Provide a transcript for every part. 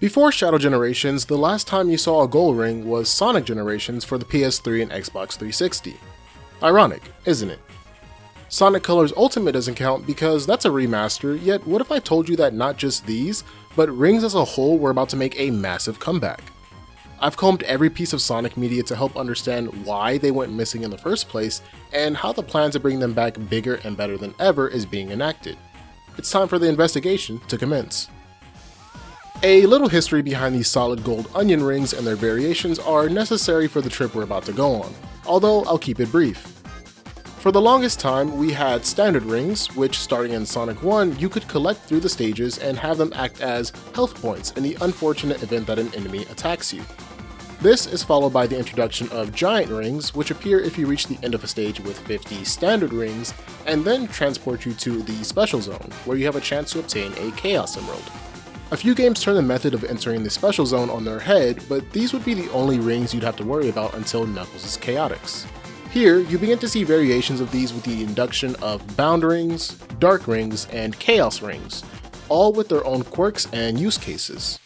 Before Shadow Generations, the last time you saw a gold ring was Sonic Generations for the PS3 and Xbox 360. Ironic, isn't it? Sonic Colors Ultimate doesn't count because that's a remaster, yet what if I told you that not just these, but rings as a whole were about to make a massive comeback? I've combed every piece of Sonic media to help understand why they went missing in the first place, and how the plan to bring them back bigger and better than ever is being enacted. It's time for the investigation to commence. A little history behind these solid gold onion rings and their variations are necessary for the trip we're about to go on, although I'll keep it brief. For the longest time, we had standard rings, which starting in Sonic 1, you could collect through the stages and have them act as health points in the unfortunate event that an enemy attacks you. This is followed by the introduction of giant rings, which appear if you reach the end of a stage with 50 standard rings, and then transport you to the special zone, where you have a chance to obtain a Chaos Emerald. A few games turn the method of entering the special zone on their head, but these would be the only rings you'd have to worry about until Knuckles' Chaotix. Here, you begin to see variations of these with the induction of Bound Rings, Dark Rings, and Chaos Rings, all with their own quirks and use cases.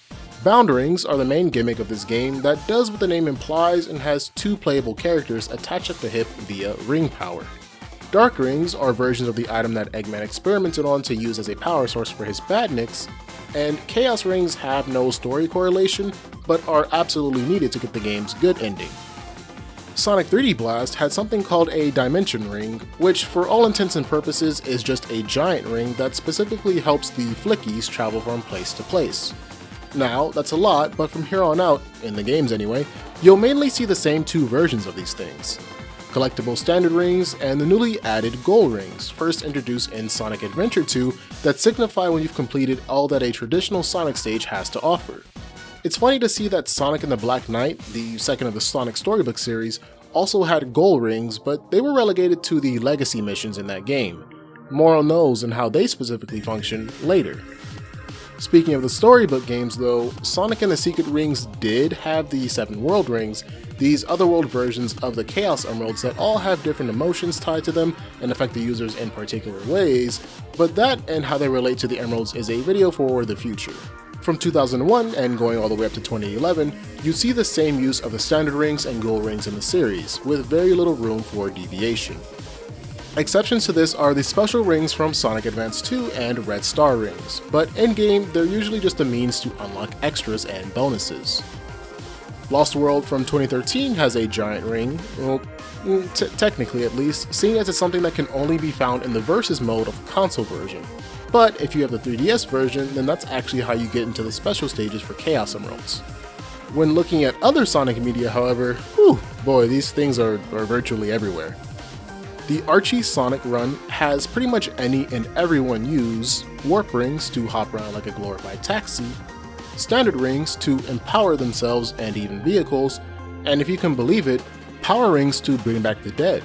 Bound Rings are the main gimmick of this game that does what the name implies and has two playable characters attached at the hip via ring power. Dark Rings are versions of the item that Eggman experimented on to use as a power source for his badniks, and Chaos Rings have no story correlation, but are absolutely needed to get the game's good ending. Sonic 3D Blast had something called a Dimension Ring, which for all intents and purposes is just a giant ring that specifically helps the Flickies travel from place to place. Now, that's a lot, but from here on out, in the games anyway, you'll mainly see the same two versions of these things. Collectible standard rings and the newly added gold rings, first introduced in Sonic Adventure 2, that signify when you've completed all that a traditional Sonic stage has to offer. It's funny to see that Sonic and the Black Knight, the second of the Sonic Storybook series, also had gold rings, but they were relegated to the legacy missions in that game. More on those and how they specifically function later. Speaking of the storybook games though, Sonic and the Secret Rings did have the 7 World Rings, these otherworld versions of the Chaos Emeralds that all have different emotions tied to them and affect the users in particular ways, but that and how they relate to the Emeralds is a video for the future. From 2001 and going all the way up to 2011, you see the same use of the standard rings and gold rings in the series, with very little room for deviation. Exceptions to this are the special rings from Sonic Advance 2 and Red Star rings, but in-game they're usually just a means to unlock extras and bonuses. Lost World from 2013 has a giant ring, well, technically at least, seeing as it's something that can only be found in the Versus mode of the console version. But if you have the 3DS version, then that's actually how you get into the special stages for Chaos Emeralds. When looking at other Sonic media, however, whew, boy, these things are virtually everywhere. The Archie Sonic run has pretty much any and everyone use warp rings to hop around like a glorified taxi, standard rings to empower themselves and even vehicles, and if you can believe it, power rings to bring back the dead.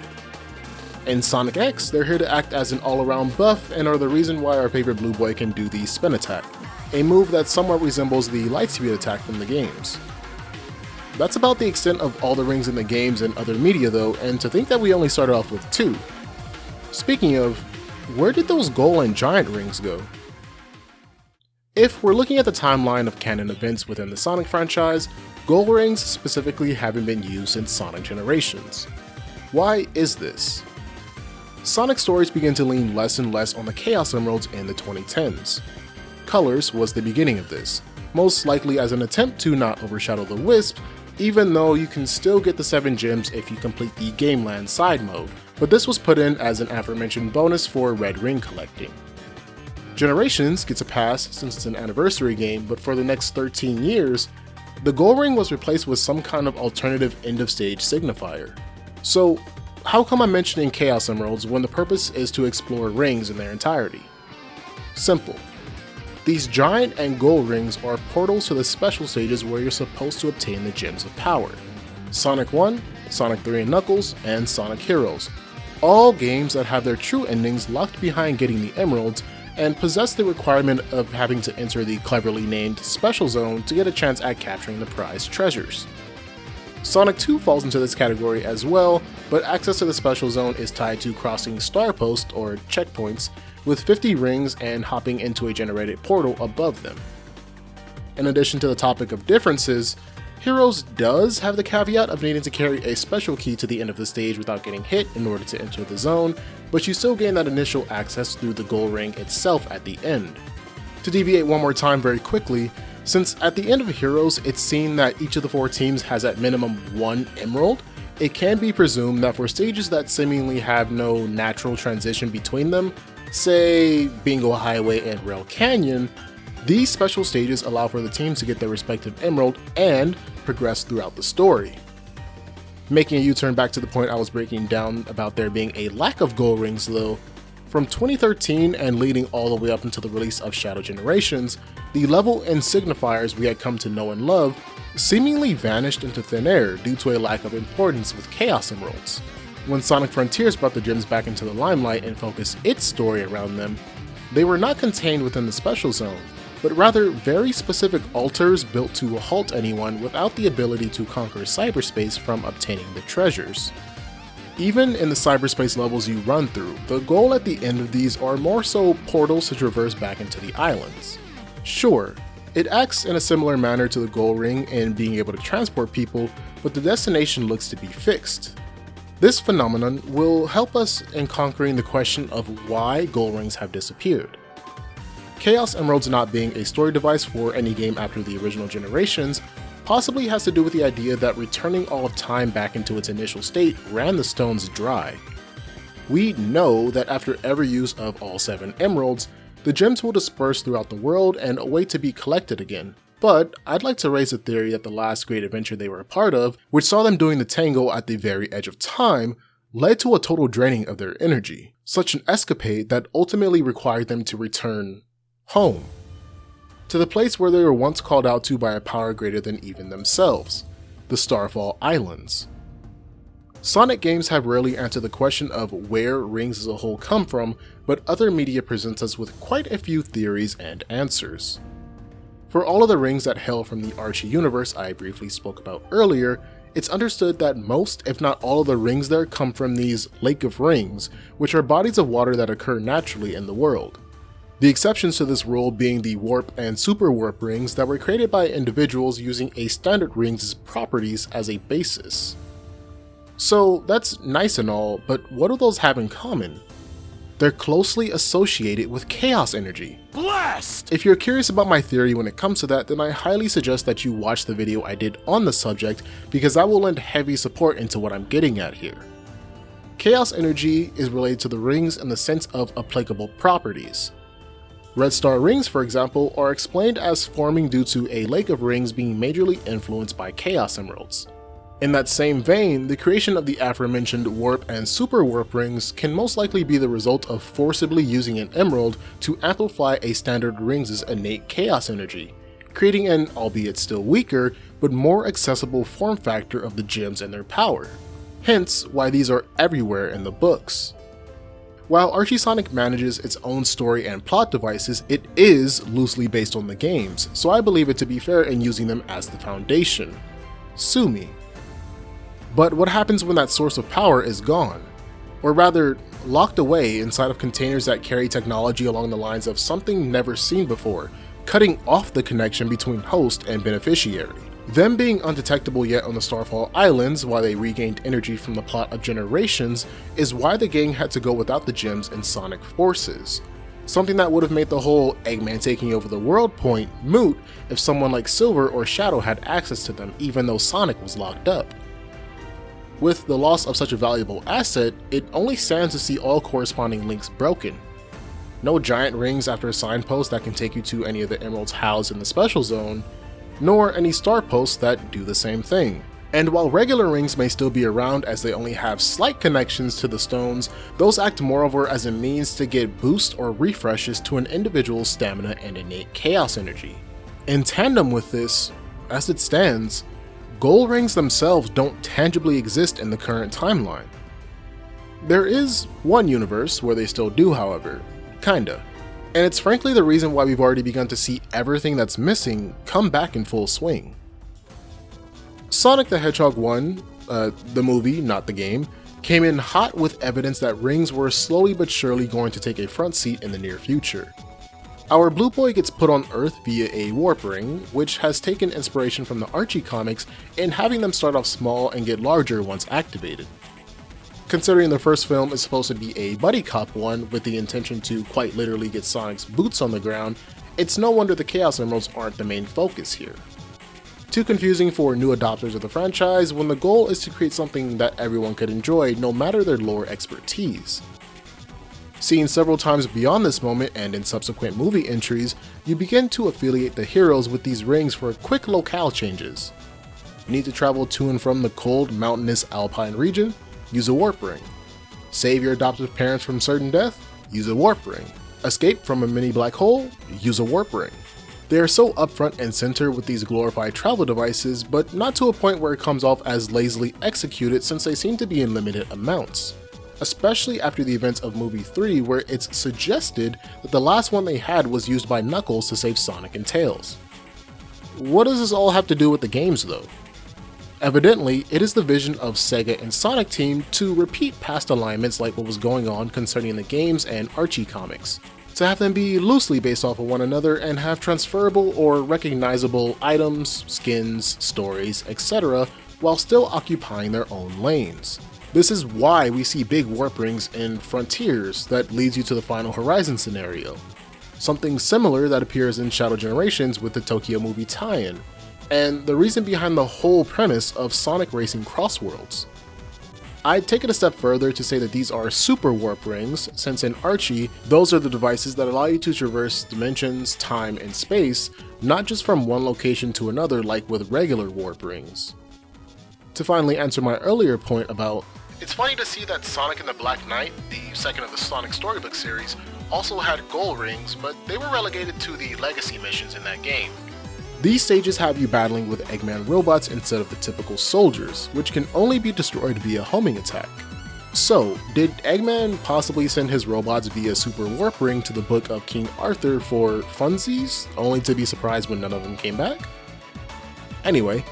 In Sonic X, they're here to act as an all-around buff and are the reason why our favorite Blue Boy can do the spin attack, a move that somewhat resembles the Lightspeed attack from the games. That's about the extent of all the rings in the games and other media though, and to think that we only started off with 2. Speaking of, where did those gold and giant rings go? If we're looking at the timeline of canon events within the Sonic franchise, gold rings specifically haven't been used since Sonic Generations. Why is this? Sonic stories begin to lean less and less on the Chaos Emeralds in the 2010s. Colors was the beginning of this, most likely as an attempt to not overshadow the Wisp, even though you can still get the 7 gems if you complete the Gameland side mode, but this was put in as an aforementioned bonus for red ring collecting. Generations gets a pass since it's an anniversary game, but for the next 13 years, the gold ring was replaced with some kind of alternative end of stage signifier. So how come I'm mentioning Chaos Emeralds when the purpose is to explore rings in their entirety? Simple. These giant and gold rings are portals to the special stages where you're supposed to obtain the Gems of Power. Sonic 1, Sonic 3 and Knuckles, and Sonic Heroes. All games that have their true endings locked behind getting the emeralds and possess the requirement of having to enter the cleverly named Special Zone to get a chance at capturing the prized treasures. Sonic 2 falls into this category as well, but access to the Special Zone is tied to crossing star posts or checkpoints with 50 rings and hopping into a generated portal above them. In addition to the topic of differences, Heroes does have the caveat of needing to carry a special key to the end of the stage without getting hit in order to enter the zone, but you still gain that initial access through the goal ring itself at the end. To deviate one more time very quickly, since at the end of Heroes it's seen that each of the 4 teams has at minimum 1 emerald, it can be presumed that for stages that seemingly have no natural transition between them, say Bingo Highway and Rail Canyon, these special stages allow for the teams to get their respective emerald and progress throughout the story. Making a U-turn back to the point I was breaking down about there being a lack of gold rings though, from 2013 and leading all the way up until the release of Shadow Generations, the level and signifiers we had come to know and love seemingly vanished into thin air due to a lack of importance with Chaos Emeralds. When Sonic Frontiers brought the gems back into the limelight and focused its story around them, they were not contained within the special zone, but rather very specific altars built to halt anyone without the ability to conquer cyberspace from obtaining the treasures. Even in the cyberspace levels you run through, the goal at the end of these are more so portals to traverse back into the islands. Sure, it acts in a similar manner to the goal ring in being able to transport people, but the destination looks to be fixed. This phenomenon will help us in conquering the question of why goal rings have disappeared. Chaos Emeralds not being a story device for any game after the original generations possibly has to do with the idea that returning all of time back into its initial state ran the stones dry. We know that after every use of all 7 emeralds, the gems will disperse throughout the world and await to be collected again. But I'd like to raise a theory that the last great adventure they were a part of, which saw them doing the tango at the very edge of time, led to a total draining of their energy, such an escapade that ultimately required them to return home, to the place where they were once called out to by a power greater than even themselves, the Starfall Islands. Sonic games have rarely answered the question of where rings as a whole come from, but other media presents us with quite a few theories and answers. For all of the rings that hail from the Archie universe I briefly spoke about earlier, it's understood that most, if not all of the rings there come from these Lake of Rings, which are bodies of water that occur naturally in the world. The exceptions to this rule being the warp and super warp rings that were created by individuals using a standard ring's properties as a basis. So that's nice and all, but what do those have in common? They're closely associated with chaos energy. Blast! If you're curious about my theory when it comes to that, then I highly suggest that you watch the video I did on the subject, because I will lend heavy support into what I'm getting at here. Chaos energy is related to the rings in the sense of applicable properties. Red Star rings, for example, are explained as forming due to a lake of rings being majorly influenced by Chaos Emeralds. In that same vein, the creation of the aforementioned warp and super warp rings can most likely be the result of forcibly using an emerald to amplify a standard ring's innate chaos energy, creating an, albeit still weaker, but more accessible form factor of the gems and their power. Hence why these are everywhere in the books. While Archie Sonic manages its own story and plot devices, it is loosely based on the games, so I believe it to be fair in using them as the foundation. Sue me. But what happens when that source of power is gone? Or rather, locked away inside of containers that carry technology along the lines of something never seen before, cutting off the connection between host and beneficiary. Them being undetectable yet on the Starfall Islands while they regained energy from the plot of Generations is why the gang had to go without the gems in Sonic Forces. Something that would have made the whole Eggman taking over the world point moot if someone like Silver or Shadow had access to them even though Sonic was locked up. With the loss of such a valuable asset, it only stands to see all corresponding links broken. No giant rings after a signpost that can take you to any of the emeralds housed in the special zone, nor any star posts that do the same thing. And while regular rings may still be around as they only have slight connections to the stones, those act moreover as a means to get boosts or refreshes to an individual's stamina and innate chaos energy. In tandem with this, as it stands, gold rings themselves don't tangibly exist in the current timeline. There is one universe where they still do, however, kinda. And it's frankly the reason why we've already begun to see everything that's missing come back in full swing. Sonic the Hedgehog 1, the movie, not the game, came in hot with evidence that rings were slowly but surely going to take a front seat in the near future. Our blue boy gets put on Earth via a warp ring, which has taken inspiration from the Archie comics in having them start off small and get larger once activated. Considering the first film is supposed to be a buddy cop one with the intention to quite literally get Sonic's boots on the ground, it's no wonder the Chaos Emeralds aren't the main focus here. Too confusing for new adopters of the franchise when the goal is to create something that everyone could enjoy no matter their lore expertise. Seen several times beyond this moment and in subsequent movie entries, you begin to affiliate the heroes with these rings for quick locale changes. Need to travel to and from the cold, mountainous alpine region? Use a warp ring. Save your adoptive parents from certain death? Use a warp ring. Escape from a mini black hole? Use a warp ring. They are so upfront and center with these glorified travel devices, but not to a point where it comes off as lazily executed since they seem to be in limited amounts. Especially after the events of movie 3 where it's suggested that the last one they had was used by Knuckles to save Sonic and Tails. What does this all have to do with the games though? Evidently, it is the vision of Sega and Sonic Team to repeat past alignments like what was going on concerning the games and Archie comics, to have them be loosely based off of one another and have transferable or recognizable items, skins, stories, etc. while still occupying their own lanes. This is why we see big warp rings in Frontiers that leads you to the Final Horizon scenario. Something similar that appears in Shadow Generations with the Tokyo movie tie-in, and the reason behind the whole premise of Sonic racing Crossworlds. I'd take it a step further to say that these are super warp rings, since in Archie, those are the devices that allow you to traverse dimensions, time, and space, not just from one location to another like with regular warp rings. To finally answer my earlier point about, it's funny to see that Sonic and the Black Knight, the second of the Sonic storybook series, also had gold rings, but they were relegated to the legacy missions in that game. These stages have you battling with Eggman robots instead of the typical soldiers, which can only be destroyed via homing attack. So, did Eggman possibly send his robots via Super Warp Ring to the Book of King Arthur for funsies, only to be surprised when none of them came back? Anyway,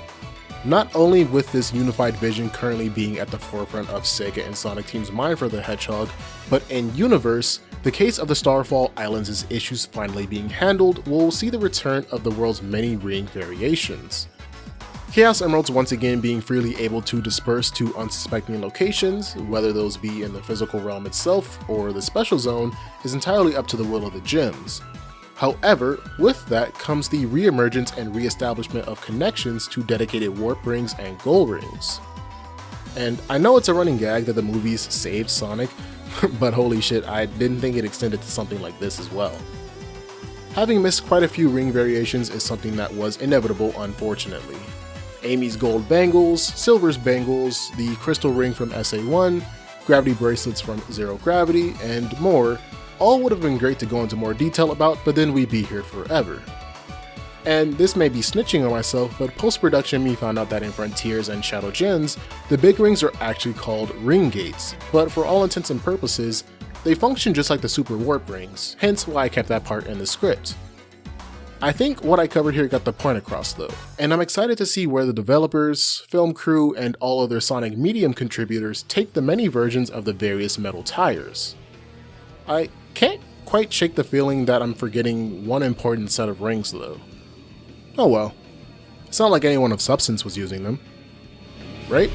not only with this unified vision currently being at the forefront of Sega and Sonic Team's mind for the Hedgehog, but in universe, the case of the Starfall Islands' issues finally being handled will see the return of the world's many ring variations. Chaos Emeralds once again being freely able to disperse to unsuspecting locations, whether those be in the physical realm itself or the special zone, is entirely up to the will of the gems. However, with that comes the re-emergence and re-establishment of connections to dedicated warp rings and gold rings. And I know it's a running gag that the movies saved Sonic, but holy shit, I didn't think it extended to something like this as well. Having missed quite a few ring variations is something that was inevitable, unfortunately. Amy's gold bangles, Silver's bangles, the crystal ring from SA1, gravity bracelets from Zero Gravity, and more all would have been great to go into more detail about, but then we'd be here forever. And this may be snitching on myself, but post-production me found out that in Frontiers and Shadow Gens, the big rings are actually called ring gates, but for all intents and purposes, they function just like the super warp rings, hence why I kept that part in the script. I think what I covered here got the point across though, and I'm excited to see where the developers, film crew, and all other Sonic Medium contributors take the many versions of the various metal tires. I can't quite shake the feeling that I'm forgetting one important set of rings though. Oh well, it's not like anyone of substance was using them, right?